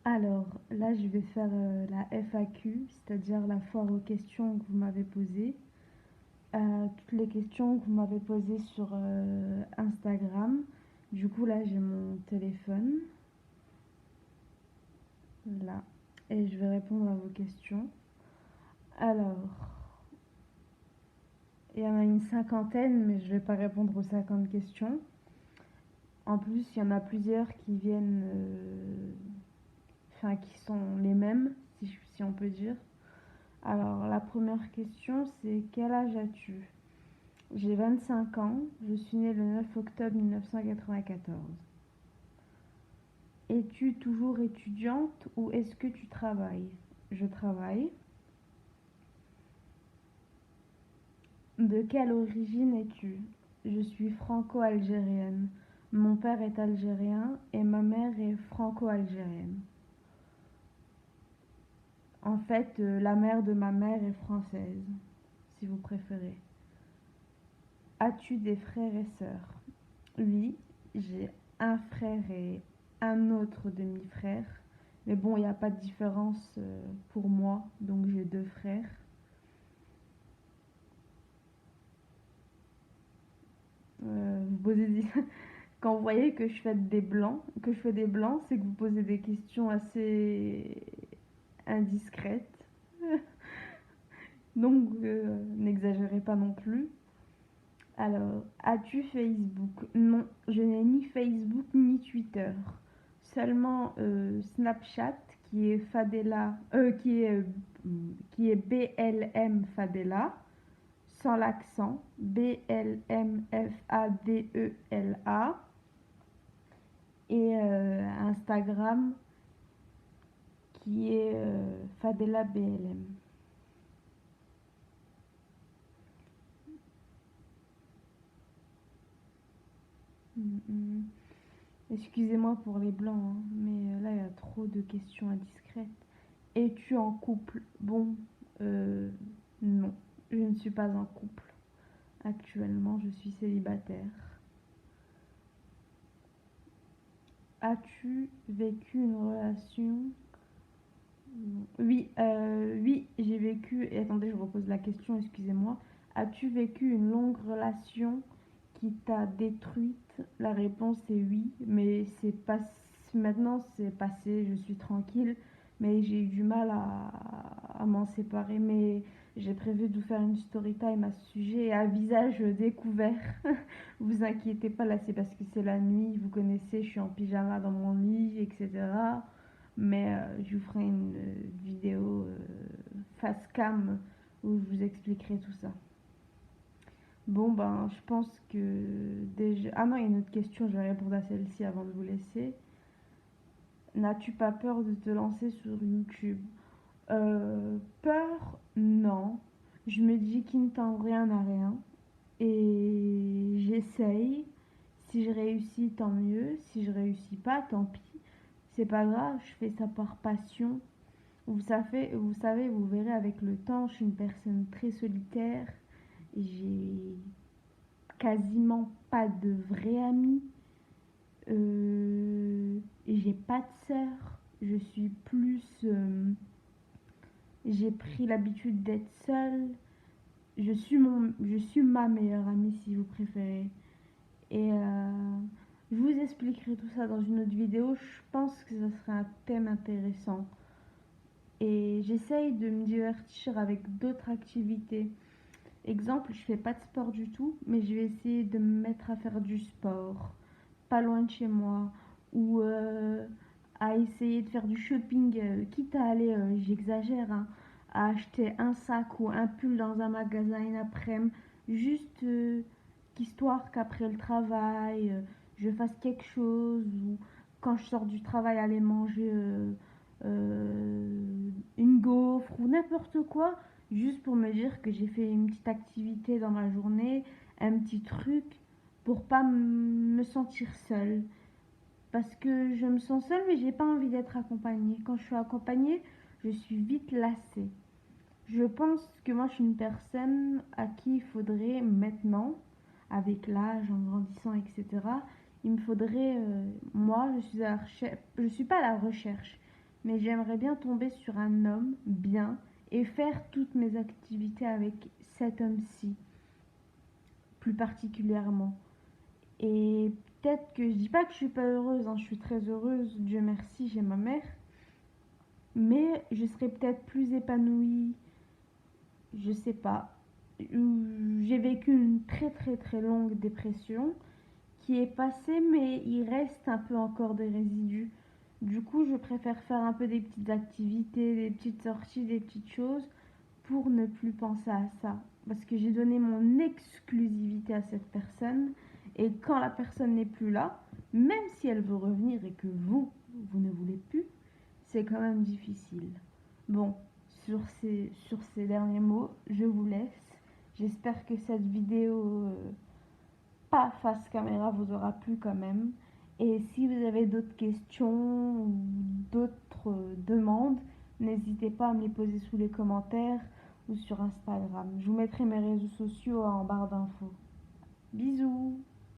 Alors, là, je vais faire la FAQ, c'est-à-dire la foire aux questions que vous m'avez posées. Toutes les questions que vous m'avez posées sur Instagram. Du coup, là, j'ai mon téléphone, là, et je vais répondre à vos questions. Alors, il y en a une cinquantaine, mais je vais pas répondre aux 50 questions. En plus, il y en a plusieurs qui viennent, enfin, qui sont les mêmes, si on peut dire. Alors, la première question, c'est quel âge as-tu? J'ai 25 ans, je suis née le 9 octobre 1994. Es-tu toujours étudiante ou est-ce que tu travailles? Je travaille. De quelle origine es-tu? Je suis franco-algérienne. Mon père est algérien et ma mère est franco-algérienne. En fait, la mère de ma mère est française, si vous préférez. As-tu des frères et sœurs? Oui, j'ai un frère et un autre demi-frère. Mais bon, il n'y a pas de différence pour moi, donc j'ai deux frères. Vous posez des... Quand vous voyez que je fais des blancs, c'est que vous posez des questions assez indiscrètes. Donc n'exagérez pas non plus. Alors, as-tu Facebook? Non, je n'ai ni Facebook ni Twitter. Seulement Snapchat qui est Fadela, qui est BLM Fadela, sans l'accent, BLMFADELA, et Instagram qui est Fadela BLM. Excusez-moi pour les blancs, hein, mais là il y a trop de questions indiscrètes. Es-tu en couple? Bon, euh, non, je ne suis pas en couple. Actuellement, je suis célibataire. As-tu vécu une relation? Oui, oui, j'ai vécu. Et attendez, je repose la question, excusez-moi. As-tu vécu une longue relation qui t'a détruite? La réponse est oui, mais c'est pas maintenant, c'est passé, je suis tranquille, mais j'ai eu du mal à m'en séparer. Mais j'ai prévu de vous faire une story time à ce sujet et à visage découvert. Vous inquiétez pas, là c'est parce que c'est la nuit, vous connaissez, je suis en pyjama dans mon lit, etc. Mais je vous ferai une vidéo face cam où je vous expliquerai tout ça. Bon, ben, je pense que déjà. Ah non, il y a une autre question, je vais répondre à celle-ci avant de vous laisser. N'as-tu pas peur de te lancer sur YouTube? Peur, non. Je me dis qu'il ne tente rien à rien. Et j'essaye. Si je réussis, tant mieux. Si je réussis pas, tant pis. C'est pas grave, je fais ça par passion. Vous verrez avec le temps, je suis une personne très solitaire. J'ai quasiment pas de vrais amis. Et j'ai pas de sœur. Je suis plus. J'ai pris l'habitude d'être seule. Je suis ma meilleure amie si vous préférez. Et je vous expliquerai tout ça dans une autre vidéo. Je pense que ça serait un thème intéressant. Et j'essaye de me divertir avec d'autres activités. Exemple, je fais pas de sport du tout, mais je vais essayer de me mettre à faire du sport, pas loin de chez moi, ou à essayer de faire du shopping, quitte à aller, j'exagère, hein, à acheter un sac ou un pull dans un magasin une après-midi, juste histoire qu'après le travail, je fasse quelque chose, ou quand je sors du travail, aller manger une gaufre ou n'importe quoi, juste pour me dire que j'ai fait une petite activité dans ma journée, un petit truc pour pas me sentir seule. Parce que je me sens seule, mais j'ai pas envie d'être accompagnée. Quand je suis accompagnée, je suis vite lassée. Je pense que moi, je suis une personne à qui il faudrait maintenant, avec l'âge, en grandissant, etc., il me faudrait, moi, je suis pas à la recherche, mais j'aimerais bien tomber sur un homme bien et faire toutes mes activités avec cet homme-ci, plus particulièrement. Et peut-être que je dis pas que je suis pas heureuse, hein, je suis très heureuse, Dieu merci, j'ai ma mère, mais je serais peut-être plus épanouie, je sais pas. J'ai vécu une très très très longue dépression qui est passée, mais il reste un peu encore des résidus. Du coup, je préfère faire un peu des petites activités, des petites sorties, des petites choses pour ne plus penser à ça. Parce que j'ai donné mon exclusivité à cette personne et quand la personne n'est plus là, même si elle veut revenir et que vous ne voulez plus, c'est quand même difficile. Bon, sur ces derniers mots, je vous laisse. J'espère que cette vidéo pas face caméra vous aura plu quand même. Et si vous avez d'autres questions ou d'autres demandes, n'hésitez pas à me les poser sous les commentaires ou sur Instagram. Je vous mettrai mes réseaux sociaux en barre d'infos. Bisous!